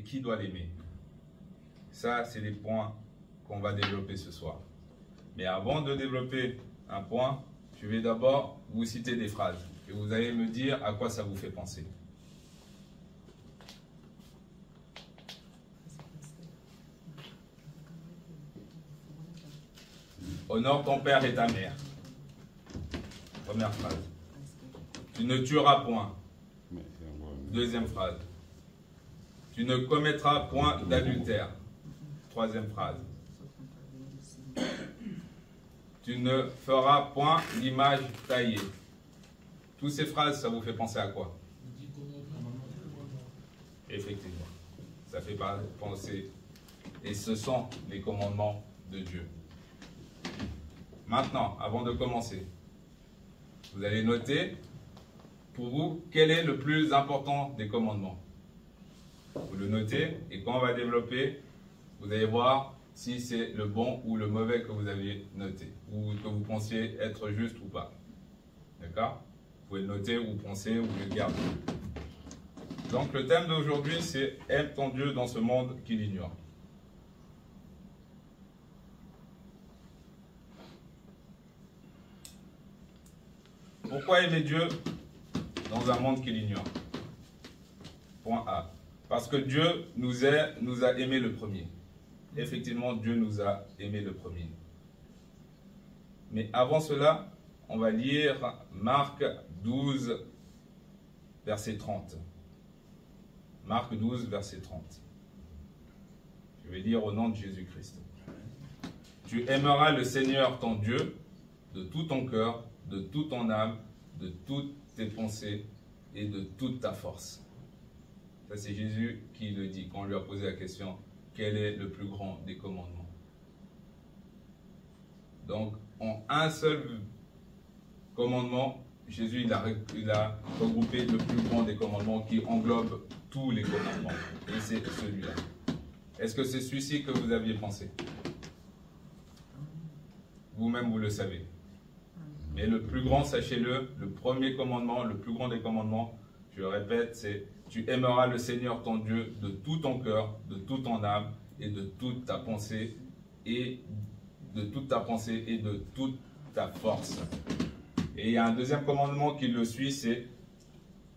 qui doit l'aimer. Ça, c'est les points qu'on va développer ce soir. Mais avant de développer un point, je vais d'abord vous citer des phrases. Et vous allez me dire à quoi ça vous fait penser. Honore ton père et ta mère. Première phrase. Tu ne tueras point. Deuxième phrase. Tu ne commettras point d'adultère. Troisième phrase. Tu ne feras point d'image taillée. Toutes ces phrases, ça vous fait penser à quoi? Effectivement. Ça fait penser. Et ce sont les commandements de Dieu. Maintenant, avant de commencer, vous allez noter, pour vous, quel est le plus important des commandements. Vous le notez, et quand on va développer, vous allez voir si c'est le bon ou le mauvais que vous avez noté, ou que vous pensiez être juste ou pas. D'accord? Vous pouvez le noter, ou penser, ou le garder. Donc le thème d'aujourd'hui, c'est « Aime ton Dieu dans ce monde qui l'ignore ». Pourquoi aimer Dieu dans un monde qui l'ignore? Point A. Parce que Dieu nous a aimés le premier. Effectivement, Dieu nous a aimés le premier. Mais avant cela, on va lire Marc 12, verset 30. Marc 12, verset 30. Je vais lire au nom de Jésus-Christ. Tu aimeras le Seigneur ton Dieu de tout ton cœur, de toute ton âme, de toutes tes pensées et de toute ta force. Ça, c'est Jésus qui le dit quand on lui a posé la question, quel est le plus grand des commandements? Donc, en un seul commandement, Jésus il a regroupé le plus grand des commandements qui englobe tous les commandements. Et c'est celui-là. Est-ce que c'est celui-ci que vous aviez pensé? Vous-même, vous le savez. Mais le plus grand, sachez-le, le premier commandement, le plus grand des commandements, je le répète, c'est « Tu aimeras le Seigneur ton Dieu de tout ton cœur, de toute ton âme et de toute ta pensée et de toute ta force. » Et il y a un deuxième commandement qui le suit, c'est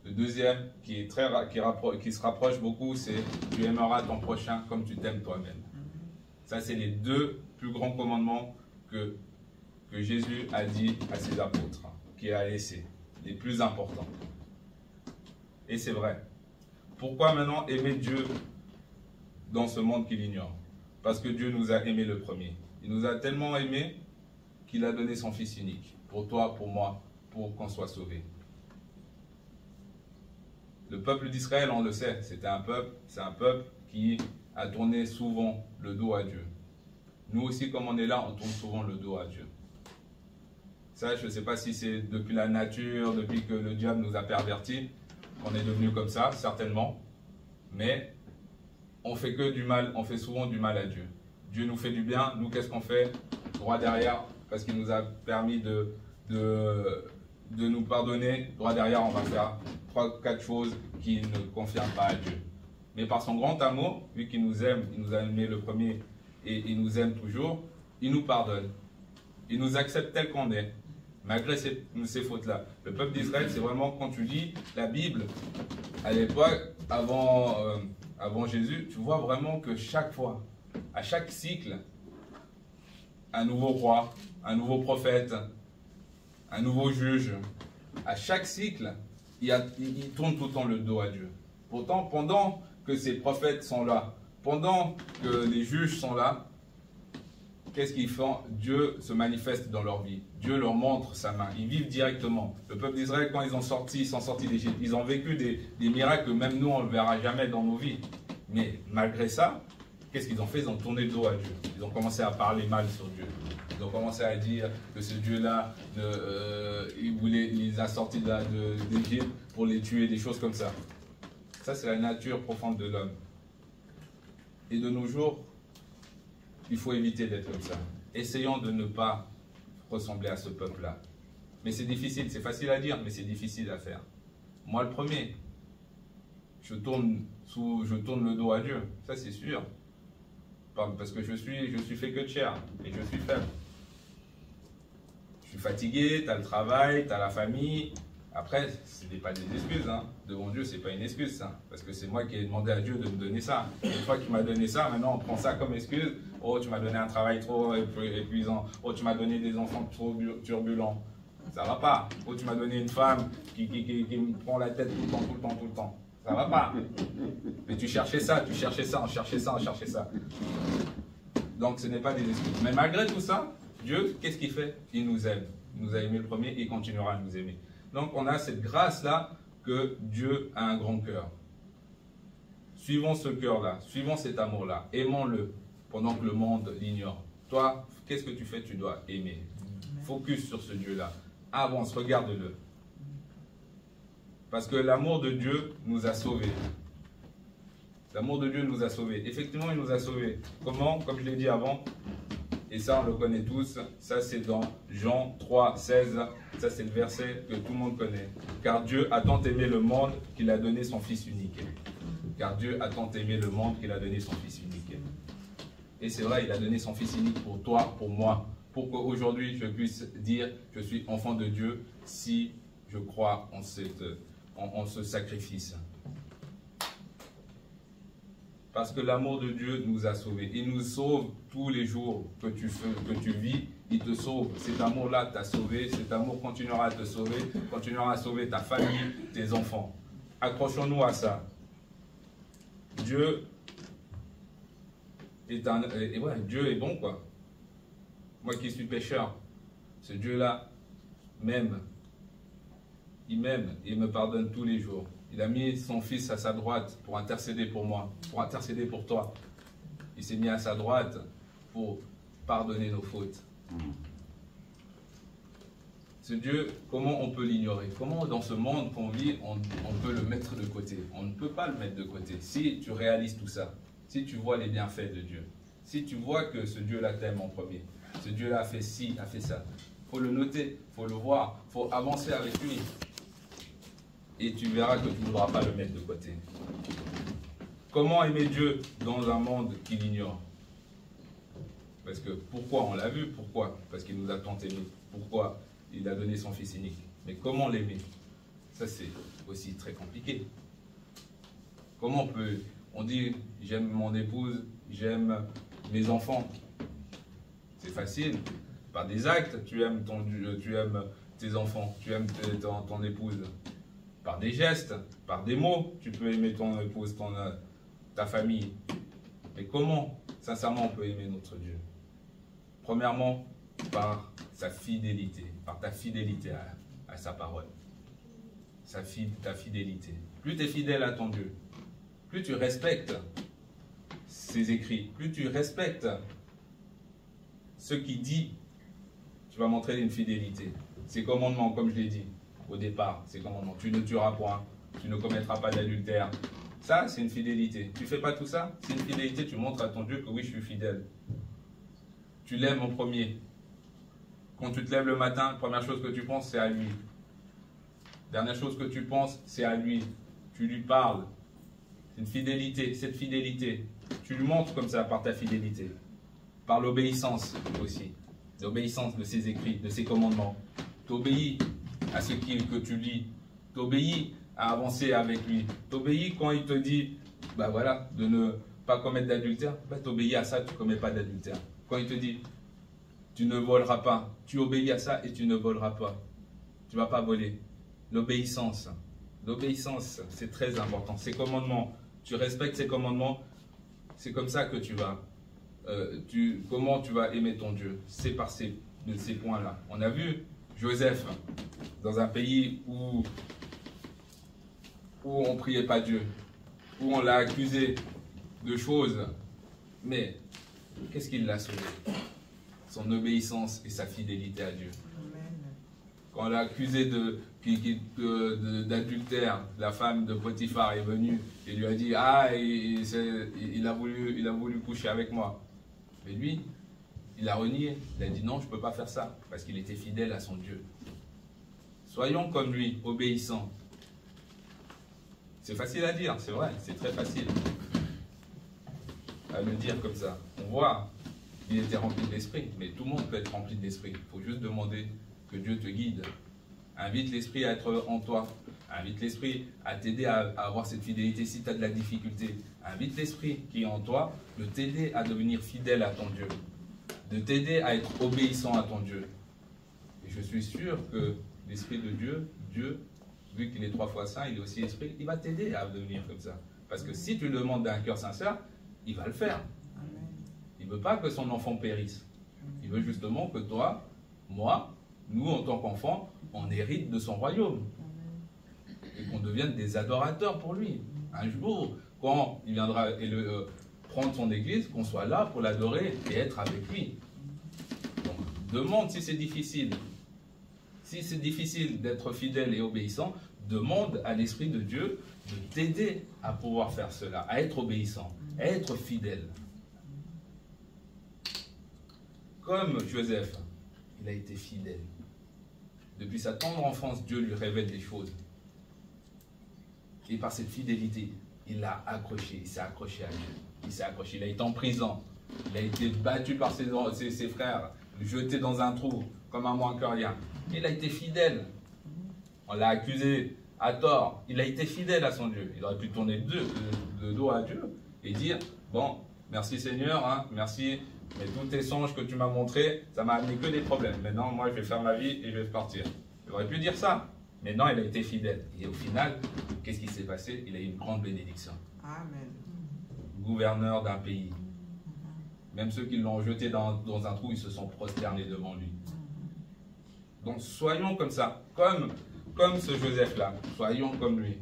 le deuxième qui se rapproche beaucoup, c'est « Tu aimeras ton prochain comme tu t'aimes toi-même. » Ça, c'est les deux plus grands commandements que Jésus a dit à ses apôtres, qu'il a laissés, les plus importants. Et c'est vrai. Pourquoi maintenant aimer Dieu dans ce monde qui l'ignore? Parce que Dieu nous a aimés le premier. Il nous a tellement aimés qu'il a donné son Fils unique, pour toi, pour moi, pour qu'on soit sauvés. Le peuple d'Israël, on le sait, c'est un peuple qui a tourné souvent le dos à Dieu. Nous aussi, comme on est là, on tourne souvent le dos à Dieu. Ça, je ne sais pas si c'est depuis la nature, depuis que le diable nous a pervertis, qu'on est devenu comme ça, certainement. Mais on fait que du mal, on fait souvent du mal à Dieu. Dieu nous fait du bien, nous qu'est-ce qu'on fait? Droit derrière, parce qu'il nous a permis de nous pardonner. Droit derrière, on va faire 3-4 choses qui ne confirment pas à Dieu. Mais par son grand amour, vu qu'il nous aime, il nous a aimé le premier et il nous aime toujours, il nous pardonne. Il nous accepte tel qu'on est. Malgré ces fautes-là. Le peuple d'Israël, c'est vraiment, quand tu lis la Bible, à l'époque, avant Jésus, tu vois vraiment que chaque fois, à chaque cycle, un nouveau roi, un nouveau prophète, un nouveau juge, à chaque cycle, il tourne tout le temps le dos à Dieu. Pourtant, pendant que ces prophètes sont là, pendant que les juges sont là, qu'est-ce qu'ils font? Dieu se manifeste dans leur vie. Dieu leur montre sa main. Ils vivent directement. Le peuple d'Israël, quand ils sont sortis d'Égypte, ils ont vécu des miracles que même nous, on ne verra jamais dans nos vies. Mais malgré ça, qu'est-ce qu'ils ont fait? Ils ont tourné le dos à Dieu. Ils ont commencé à parler mal sur Dieu. Ils ont commencé à dire que ce Dieu-là, il les a sortis d'Égypte pour les tuer, des choses comme ça. Ça, c'est la nature profonde de l'homme. Et de nos jours, il faut éviter d'être comme ça. Essayons de ne pas ressembler à ce peuple-là. Mais c'est difficile, c'est facile à dire, mais c'est difficile à faire. Moi, le premier, je tourne le dos à Dieu. Ça, c'est sûr. Parce que je suis fait que de chair et je suis faible. Je suis fatigué, tu as le travail, tu as la famille. Après, ce n'est pas des excuses. Hein. Devant Dieu, ce n'est pas une excuse, ça. Parce que c'est moi qui ai demandé à Dieu de me donner ça. Une fois qu'il m'a donné ça, maintenant on prend ça comme excuse. Oh, tu m'as donné un travail trop épuisant. Oh, tu m'as donné des enfants trop turbulents. Ça va pas. Oh, tu m'as donné une femme qui me prend la tête tout le temps. Ça va pas. Mais tu cherchais ça, on cherchait ça. Donc ce n'est pas des excuses. Mais malgré tout ça, Dieu, qu'est-ce qu'il fait? Il nous aime. Il nous a aimé le premier et il continuera à nous aimer. Donc on a cette grâce-là que Dieu a un grand cœur. Suivons ce cœur-là, suivons cet amour-là, aimons-le pendant que le monde l'ignore. Toi, qu'est-ce que tu fais? Tu dois aimer. Focus sur ce Dieu-là. Avance, regarde-le. Parce que l'amour de Dieu nous a sauvés. L'amour de Dieu nous a sauvés. Effectivement, il nous a sauvés. Comment? Comme je l'ai dit avant, et ça on le connaît tous, ça c'est dans Jean 3, 16, ça c'est le verset que tout le monde connaît. Car Dieu a tant aimé le monde qu'il a donné son Fils unique. Car Dieu a tant aimé le monde qu'il a donné son Fils unique. Et c'est vrai, il a donné son Fils unique pour toi, pour moi, pour qu'aujourd'hui je puisse dire je suis enfant de Dieu si je crois en ce sacrifice. Parce que l'amour de Dieu nous a sauvés. Il nous sauve tous les jours que tu vis. Il te sauve. Cet amour-là t'a sauvé. Cet amour continuera à te sauver. Continuera à sauver ta famille, tes enfants. Accrochons-nous à ça. Dieu Dieu est bon, quoi. Moi qui suis pécheur, ce Dieu-là m'aime. Il m'aime et il me pardonne tous les jours. Il a mis son Fils à sa droite pour intercéder pour moi, pour intercéder pour toi. Il s'est mis à sa droite pour pardonner nos fautes. Ce Dieu, comment on peut l'ignorer? Comment dans ce monde qu'on vit, on peut le mettre de côté? On ne peut pas le mettre de côté. Si tu réalises tout ça, si tu vois les bienfaits de Dieu, si tu vois que ce Dieu-là t'aime en premier, ce Dieu-là a fait ci, a fait ça, il faut le noter, il faut le voir, il faut avancer avec lui. Et tu verras que tu ne voudras pas le mettre de côté. Comment aimer Dieu dans un monde qui l'ignore? Parce que pourquoi on l'a vu? Pourquoi? Parce qu'il nous a tant aimés. Pourquoi il a donné son Fils unique? Mais comment l'aimer? Ça c'est aussi très compliqué. Comment on dit j'aime mon épouse, j'aime mes enfants? C'est facile. Par des actes, tu aimes tes enfants, tu aimes ton épouse. Par des gestes, par des mots, tu peux aimer ton épouse, ta famille. Mais comment, sincèrement, on peut aimer notre Dieu? Premièrement, par sa fidélité, par ta fidélité à sa parole. Ta fidélité. Plus tu es fidèle à ton Dieu, plus tu respectes ses écrits, plus tu respectes ce qu'il dit, tu vas montrer une fidélité. Ses commandements, comme je l'ai dit au départ, ses commandements. Tu ne tueras point, tu ne commettras pas d'adultère. Ça, c'est une fidélité. Tu ne fais pas tout ça, c'est une fidélité. Tu montres à ton Dieu que oui, je suis fidèle. Tu l'aimes en premier. Quand tu te lèves le matin, la première chose que tu penses, c'est à lui. Dernière chose que tu penses, c'est à lui. Tu lui parles. C'est une fidélité, cette fidélité. Tu lui montres comme ça par ta fidélité. Par l'obéissance aussi. L'obéissance de ses écrits, de ses commandements. Tu obéis à ce que tu lis. Tu obéis à avancer avec lui. Tu obéis quand il te dit, de ne pas commettre d'adultère, tu obéis à ça, tu ne commets pas d'adultère. Quand il te dit, tu ne voleras pas, tu obéis à ça et tu ne voleras pas. Tu ne vas pas voler. L'obéissance. L'obéissance, c'est très important. Ces commandements, tu respectes ces commandements, c'est comme ça que tu vas. Comment tu vas aimer ton Dieu? C'est par ces points-là. On a vu Joseph dans un pays où on ne priait pas Dieu, où on l'a accusé de choses, mais qu'est-ce qui l'a sauvé? Son obéissance et sa fidélité à Dieu. Quand on l'a accusé d'adultère, la femme de Potiphar est venue et lui a dit il a voulu coucher avec moi. Mais lui, il a renié. Il a dit non, je ne peux pas faire ça, parce qu'il était fidèle à son Dieu. Soyons comme lui, obéissants. C'est facile à dire, c'est vrai, c'est très facile à le dire comme ça. On voit, il était rempli de l'esprit, mais tout le monde peut être rempli de l'esprit. Il faut juste demander que Dieu te guide. Invite l'esprit à être en toi. Invite l'esprit à t'aider à avoir cette fidélité si tu as de la difficulté. Invite l'esprit qui est en toi de t'aider à devenir fidèle à ton Dieu, de t'aider à être obéissant à ton Dieu. Et je suis sûr que l'esprit de Dieu, vu qu'il est 3 fois saint, il est aussi esprit, il va t'aider à devenir comme ça. Parce que si tu le demandes d'un cœur sincère, il va le faire. Il ne veut pas que son enfant périsse. Il veut justement que toi, moi, nous en tant qu'enfants, on hérite de son royaume. Et qu'on devienne des adorateurs pour lui. Un jour, quand il viendra prendre son église, qu'on soit là pour l'adorer et être avec lui. Donc, demande si c'est difficile. Si c'est difficile d'être fidèle et obéissant, demande à l'Esprit de Dieu de t'aider à pouvoir faire cela, à être obéissant, à être fidèle. Comme Joseph, il a été fidèle. Depuis sa tendre enfance, Dieu lui révèle des choses. Et par cette fidélité, il l'a accroché, il s'est accroché à Dieu. Il s'est accroché, il a été en prison. Il a été battu par ses frères, jeté dans un trou, comme un moins que rien. Il a été fidèle. On l'a accusé à tort. Il a été fidèle à son Dieu. Il aurait pu tourner le dos à Dieu et dire, bon, merci Seigneur, hein, merci, mais tous tes songes que tu m'as montrés, ça m'a amené que des problèmes. Maintenant, moi, je vais faire ma vie et je vais partir. Il aurait pu dire ça. Mais non, il a été fidèle. Et au final, qu'est-ce qui s'est passé? Il a eu une grande bénédiction. Amen. Gouverneur d'un pays. Même ceux qui l'ont jeté dans un trou, ils se sont prosternés devant lui. Donc soyons comme ça, comme ce Joseph-là. Soyons comme lui.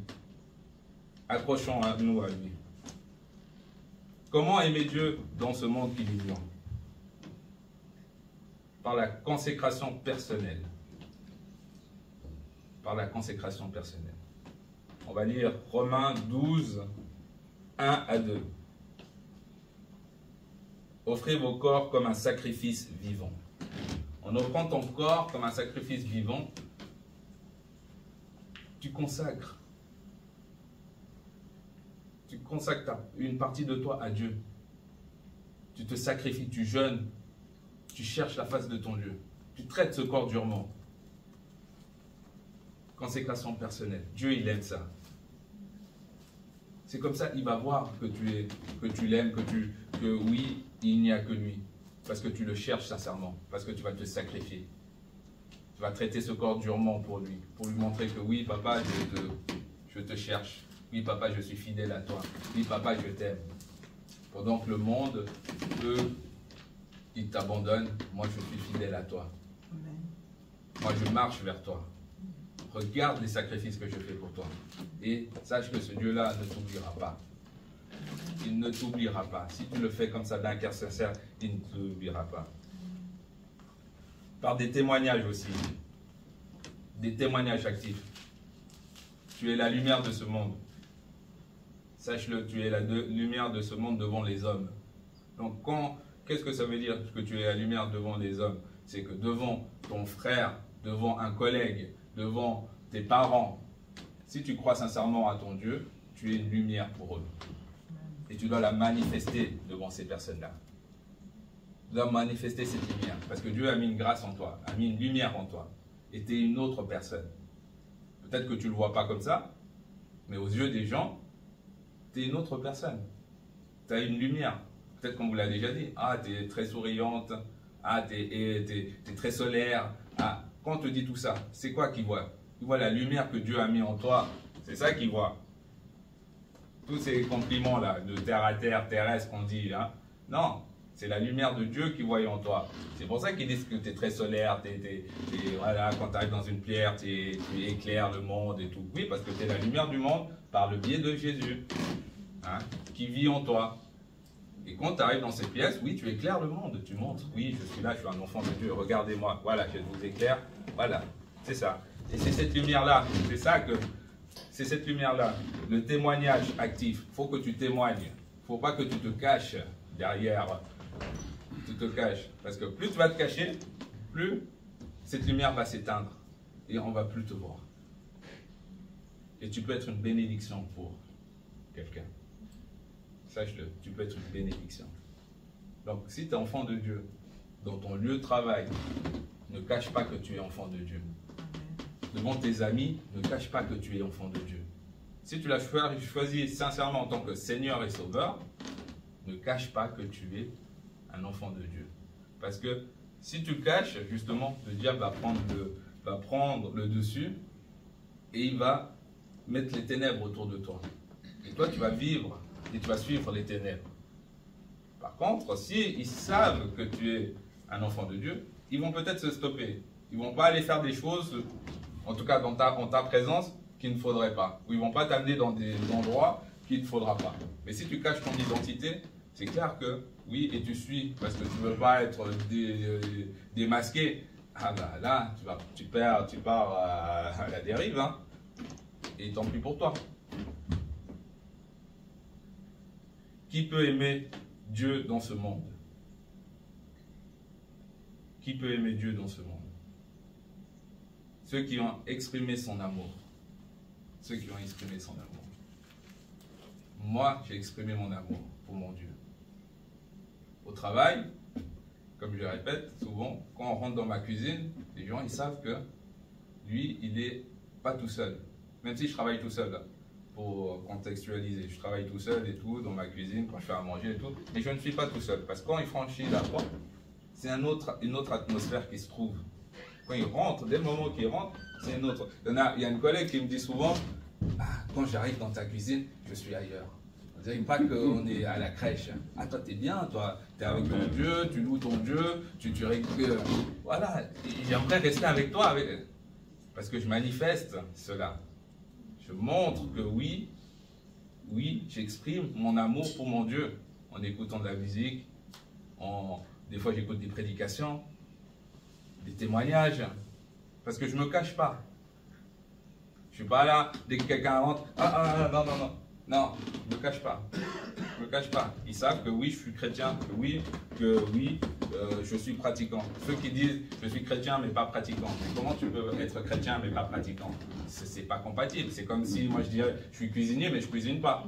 Accrochons-nous à lui. Comment aimer Dieu dans ce monde qui nous vient? Par la consécration personnelle. Par la consécration personnelle. On va lire Romains 12, 1 à 2. Offrez vos corps comme un sacrifice vivant. En offrant ton corps comme un sacrifice vivant, tu consacres. Tu consacres une partie de toi à Dieu. Tu te sacrifies, tu jeûnes, tu cherches la face de ton Dieu. Tu traites ce corps durement. Consécration personnelle. Dieu, il aime ça. C'est comme ça, il va voir que tu l'aimes, que oui, il n'y a que lui. Parce que tu le cherches sincèrement, parce que tu vas te sacrifier. Tu vas traiter ce corps durement pour lui montrer que oui, papa, je te cherche. Oui, papa, je suis fidèle à toi. Oui, papa, je t'aime. Pendant que le monde, eux, ils t'abandonnent, moi, je suis fidèle à toi. Amen. Moi, je marche vers toi. Regarde les sacrifices que je fais pour toi. Et sache que ce Dieu-là ne t'oubliera pas. Il ne t'oubliera pas. Si tu le fais comme ça d'un cœur sincère, il ne t'oubliera pas. Par des témoignages aussi. Des témoignages actifs. Tu es la lumière de ce monde. Sache-le, tu es la lumière de ce monde devant les hommes. Donc, qu'est-ce que ça veut dire que tu es la lumière devant les hommes? C'est que devant ton frère, devant un collègue, devant tes parents, si tu crois sincèrement à ton Dieu, tu es une lumière pour eux. Et tu dois la manifester devant ces personnes-là. Tu dois manifester cette lumière. Parce que Dieu a mis une grâce en toi, a mis une lumière en toi. Et tu es une autre personne. Peut-être que tu ne le vois pas comme ça, mais aux yeux des gens, tu es une autre personne. Tu as une lumière. Peut-être qu'on vous l'a déjà dit. Ah, tu es très souriante. Ah, tu es très solaire. Ah, quand on te dit tout ça, c'est quoi qu'il voit? Il voit la lumière que Dieu a mis en toi. C'est ça qu'il voit. Tous ces compliments-là, de terre à terre, terrestre, qu'on dit. Hein? Non, c'est la lumière de Dieu qu'il voit en toi. C'est pour ça qu'ils disent que tu es très solaire. Voilà, quand tu arrives dans une pierre, tu éclaires le monde et tout. Oui, parce que tu es la lumière du monde par le biais de Jésus, hein, qui vit en toi. Et quand tu arrives dans cette pièce, oui, tu éclaires le monde. Tu montres, oui, je suis là, je suis un enfant de Dieu. Regardez-moi, voilà, je vous éclaire. Voilà, c'est ça. Et c'est cette lumière-là, c'est cette lumière-là, le témoignage actif. Il faut que tu témoignes. Il ne faut pas que tu te caches derrière. Tu te caches. Parce que plus tu vas te cacher, plus cette lumière va s'éteindre. Et on ne va plus te voir. Et tu peux être une bénédiction pour quelqu'un. Sache-le, tu peux être une bénédiction. Donc, si tu es enfant de Dieu, dans ton lieu de travail, ne cache pas que tu es enfant de Dieu. Devant tes amis, ne cache pas que tu es enfant de Dieu. Si tu l'as choisi sincèrement en tant que Seigneur et Sauveur, ne cache pas que tu es un enfant de Dieu. Parce que si tu caches, justement, le diable va prendre le dessus et il va mettre les ténèbres autour de toi. Et toi, tu vas vivre et tu vas suivre les ténèbres. Par contre, s'ils savent que tu es un enfant de Dieu, ils vont peut-être se stopper. Ils ne vont pas aller faire des choses, en tout cas en ta présence, qu'il ne faudrait pas. Ou ils ne vont pas t'amener dans des endroits qu'il ne faudra pas. Mais si tu caches ton identité, c'est clair que oui, et tu suis, parce que tu ne veux pas être démasqué. Ah bah là, tu pars à la dérive, hein. Et tant pis pour toi. Qui peut aimer Dieu dans ce monde? Qui peut aimer Dieu dans ce monde? Ceux qui ont exprimé son amour. Ceux qui ont exprimé son amour. Moi, j'ai exprimé mon amour pour mon Dieu. Au travail, comme je le répète souvent, quand on rentre dans ma cuisine, les gens ils savent que lui, il n'est pas tout seul. Même si je travaille tout seul, là, pour contextualiser. Je travaille tout seul et tout, dans ma cuisine, quand je fais à manger et tout. Mais je ne suis pas tout seul. Parce que quand il franchit la porte, c'est une autre atmosphère qui se trouve. Quand il rentre, dès le moment qu'il rentre, c'est une autre. Il y a une collègue qui me dit souvent, quand j'arrive dans ta cuisine, je suis ailleurs. On ne dirait pas qu'on est à la crèche. Ah, toi, t'es bien, toi, t'es avec ton Dieu, tu loues ton Dieu, tu récupères. Voilà, j'aimerais rester avec toi, parce que je manifeste cela. Je montre que oui, j'exprime mon amour pour mon Dieu en écoutant de la musique, des fois j'écoute des prédications, des témoignages, parce que je ne me cache pas. Je ne suis pas là, dès que quelqu'un rentre, non, je ne me cache pas. Je ne me cache pas. Ils savent que oui, je suis chrétien, que oui, je suis pratiquant. Ceux qui disent je suis chrétien mais pas pratiquant. Mais comment tu peux être chrétien mais pas pratiquant? C'est pas compatible. C'est comme si moi je dirais je suis cuisinier mais je cuisine pas.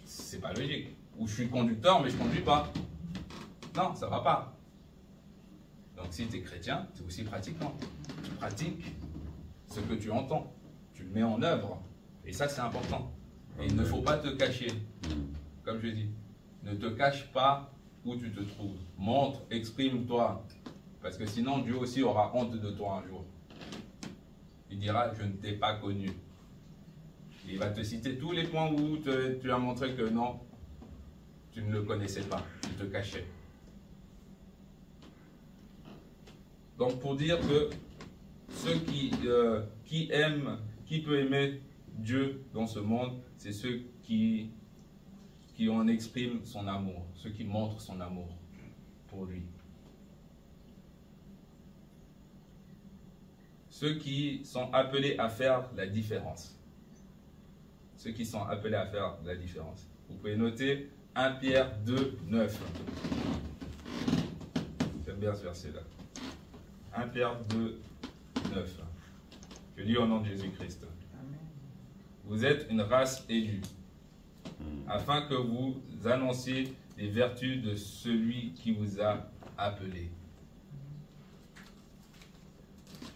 C'est pas logique. Ou je suis conducteur mais je conduis pas. Non, ça va pas. Donc si tu es chrétien, tu es aussi pratiquant. Tu pratiques ce que tu entends. Tu le mets en œuvre. Et ça, c'est important. Et il ne faut pas te cacher. Comme je dis, ne te cache pas où tu te trouves. Montre, exprime-toi. Parce que sinon, Dieu aussi aura honte de toi un jour. Il dira, je ne t'ai pas connu. Il va te citer tous les points où tu as montré que non, tu ne le connaissais pas. Tu te cachais. Donc pour dire que ceux qui aiment, qui peut aimer Dieu dans ce monde, c'est ceux qui en expriment son amour, ceux qui montrent son amour pour lui. Ceux qui sont appelés à faire la différence. Ceux qui sont appelés à faire la différence. Vous pouvez noter 1 Pierre 2, 9. J'aime bien ce verset-là. 1 Pierre 2, 9. Je lis au nom de Jésus-Christ. Vous êtes une race élue, afin que vous annonciez les vertus de celui qui vous a appelé.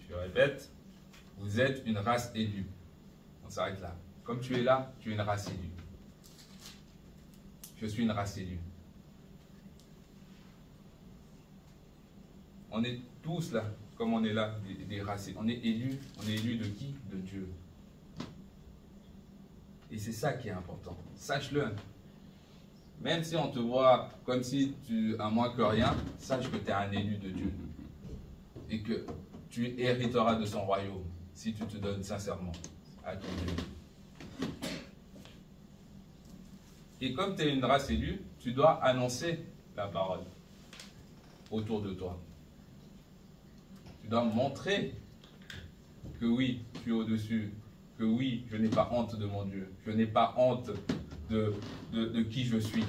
Je répète, vous êtes une race élue. On s'arrête là. Comme tu es là, tu es une race élue. Je suis une race élue. On est tous là, comme on est là, des races. On est élus de qui? De Dieu. Et c'est ça qui est important. Sache-le. Même si on te voit comme si tu as moins que rien, sache que tu es un élu de Dieu. Et que tu hériteras de son royaume si tu te donnes sincèrement à ton Dieu. Et comme tu es une race élue, tu dois annoncer la parole autour de toi. Tu dois montrer que oui, tu es au-dessus, que oui, je n'ai pas honte de mon Dieu, je n'ai pas honte de qui je suis,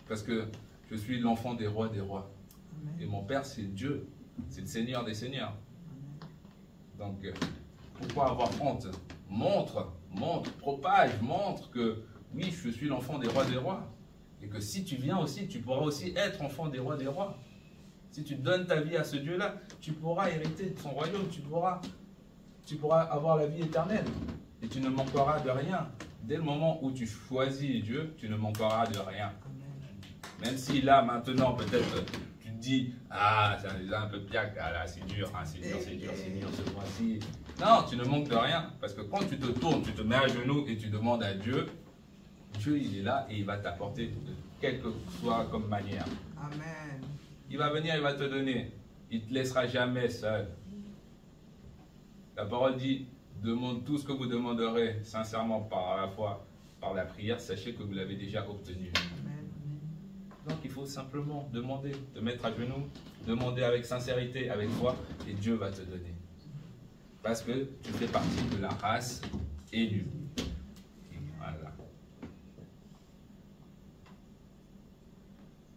parce que je suis l'enfant des rois des rois. Amen. Et mon Père, c'est Dieu, c'est le Seigneur des Seigneurs. Donc, pourquoi avoir honte? Montre montre, propage, montre que oui, je suis l'enfant des rois. Et que si tu viens aussi, tu pourras aussi être enfant des rois. Si tu donnes ta vie à ce Dieu-là, tu pourras hériter de son royaume, tu pourras avoir la vie éternelle. Et tu ne manqueras de rien. Dès le moment où tu choisis Dieu, tu ne manqueras de rien. Même si là, maintenant, peut-être, tu te dis, ah, c'est un peu piac, ah, là, c'est dur, ce mois-ci. Non, tu ne manques de rien. Parce que quand tu te tournes, tu te mets à genoux et tu demandes à Dieu, Dieu, il est là et il va t'apporter de quelque soit comme manière. Amen. Il va venir, il va te donner. Il ne te laissera jamais seul. La parole dit, demande tout ce que vous demanderez sincèrement par la foi, par la prière, sachez que vous l'avez déjà obtenu. Amen. Donc il faut simplement demander, te mettre à genoux, demander avec sincérité, avec foi, et Dieu va te donner. Parce que tu fais partie de la race élue. Voilà.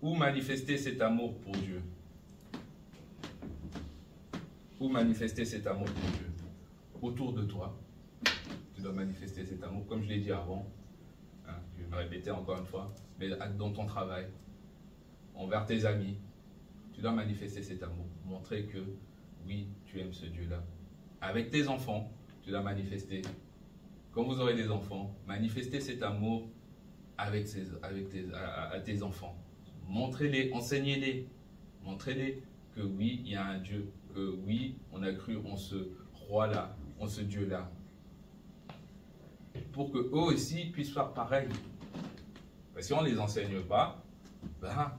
Où manifester cet amour pour Dieu? Où manifester cet amour pour Dieu? Autour de toi. Tu dois manifester cet amour, comme je l'ai dit avant. Hein, je vais me répéter encore une fois. Mais dans ton travail, envers tes amis, tu dois manifester cet amour. Montrer que, oui, tu aimes ce Dieu-là. Avec tes enfants, tu dois manifester. Quand vous aurez des enfants, manifester cet amour à tes enfants. Montrez-les, enseignez-les. Montrez-les que oui, il y a un Dieu. Que oui, on a cru en ce roi-là, en ce Dieu-là. Pour qu'eux aussi puissent faire pareil. Parce que si on ne les enseigne pas, ben,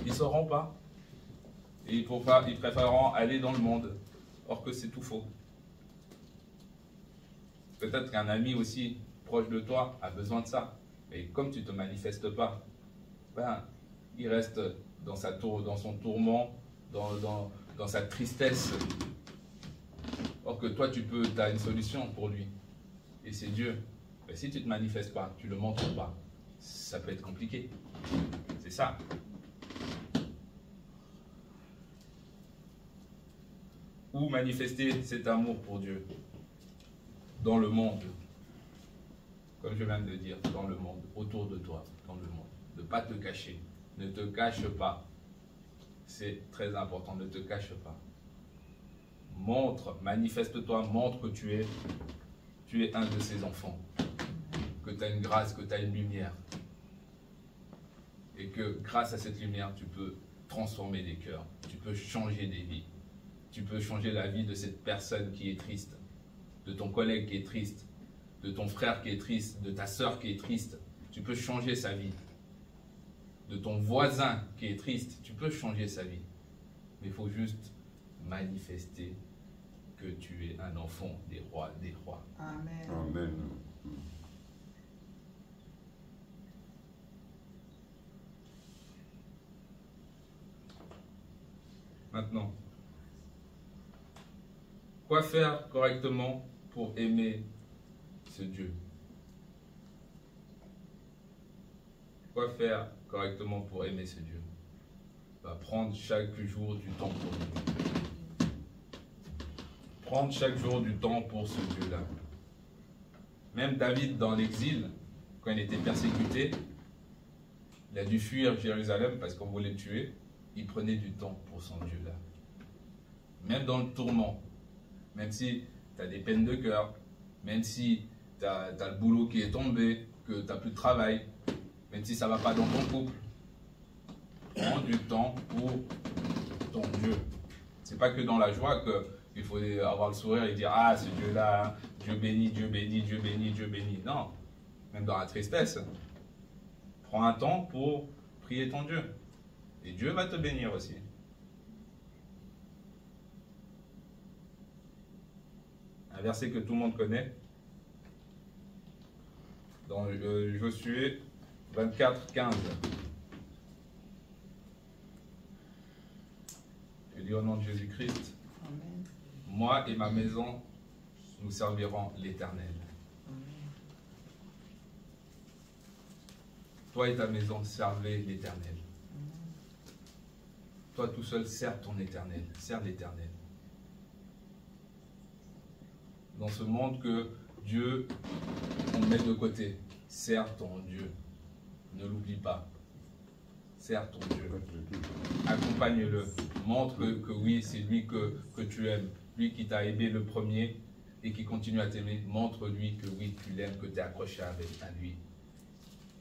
ils ne sauront pas. Et ils préféreront aller dans le monde. Or que c'est tout faux. Peut-être qu'un ami aussi proche de toi a besoin de ça. Mais comme tu ne te manifestes pas, ben, il reste dans son tourment, dans sa tristesse. Or que toi, tu as une solution pour lui. Et c'est Dieu. Mais si tu ne te manifestes pas, tu ne le montres pas, ça peut être compliqué. C'est ça. Où manifester cet amour pour Dieu? Dans le monde. Comme je viens de le dire, dans le monde, autour de toi, dans le monde. Ne pas te cacher. Ne te cache pas. C'est très important, ne te cache pas. Montre, manifeste-toi, montre que tu es un de ses enfants. Que tu as une grâce, que tu as une lumière. Et que grâce à cette lumière, tu peux transformer des cœurs. Tu peux changer des vies. Tu peux changer la vie de cette personne qui est triste. De ton collègue qui est triste. De ton frère qui est triste. De ta sœur qui est triste. Tu peux changer sa vie. De ton voisin qui est triste. Tu peux changer sa vie. Mais il faut juste manifester que tu es un enfant des rois. Amen. Amen. Maintenant, quoi faire correctement pour aimer ce Dieu? Quoi faire correctement pour aimer ce Dieu? Prendre chaque jour du temps pour lui. Prendre chaque jour du temps pour ce Dieu-là. Même David, dans l'exil, quand il était persécuté, il a dû fuir Jérusalem parce qu'on voulait le tuer. Il prenait du temps pour son Dieu-là. Même dans le tourment, même si tu as des peines de cœur, même si tu as le boulot qui est tombé, que tu n'as plus de travail, même si ça ne va pas dans ton couple, prends du temps pour ton Dieu. C'est pas que dans la joie qu'il faut avoir le sourire et dire « Ah, ce Dieu-là, Dieu béni, Dieu béni, Dieu béni, Dieu béni ». Non, même dans la tristesse, prends un temps pour prier ton Dieu. Et Dieu va te bénir aussi. Un verset que tout le monde connaît. Dans Josué 24, 15. Je dis au nom de Jésus-Christ, Amen. moi et ma maison, nous servirons l'Éternel. Toi et ta maison, servez l'Éternel. Toi tout seul, sers ton Éternel, sers l'Éternel. Dans ce monde que Dieu, on le met de côté. Sers ton Dieu. Ne l'oublie pas. Sers ton Dieu. Accompagne-le. Montre que oui, c'est lui que tu aimes. Lui qui t'a aimé le premier et qui continue à t'aimer. Montre-lui que oui, tu l'aimes, que tu es accroché à lui.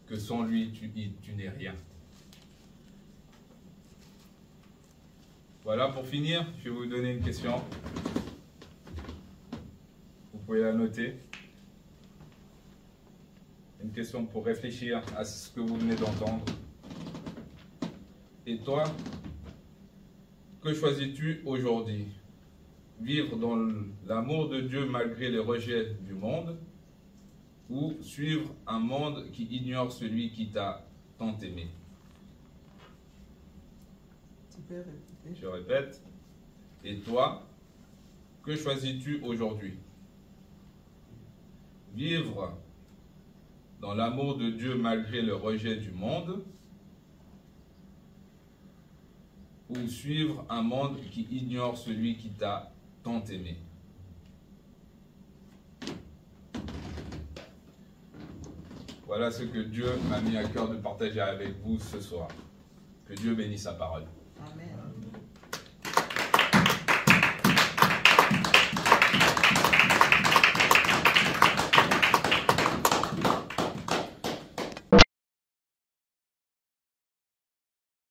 Que sans lui, tu n'es rien. Voilà, pour finir, je vais vous donner une question. Vous pouvez la noter. Une question pour réfléchir à ce que vous venez d'entendre. Et toi, que choisis-tu aujourd'hui? Vivre dans l'amour de Dieu malgré les rejets du monde, ou suivre un monde qui ignore celui qui t'a tant aimé? Tu peux répéter. Je répète. Et toi, que choisis-tu aujourd'hui? Vivre dans l'amour de Dieu malgré le rejet du monde, ou suivre un monde qui ignore celui qui t'a tant aimé? Voilà ce que Dieu m'a mis à cœur de partager avec vous ce soir. Que Dieu bénisse sa parole. Amen.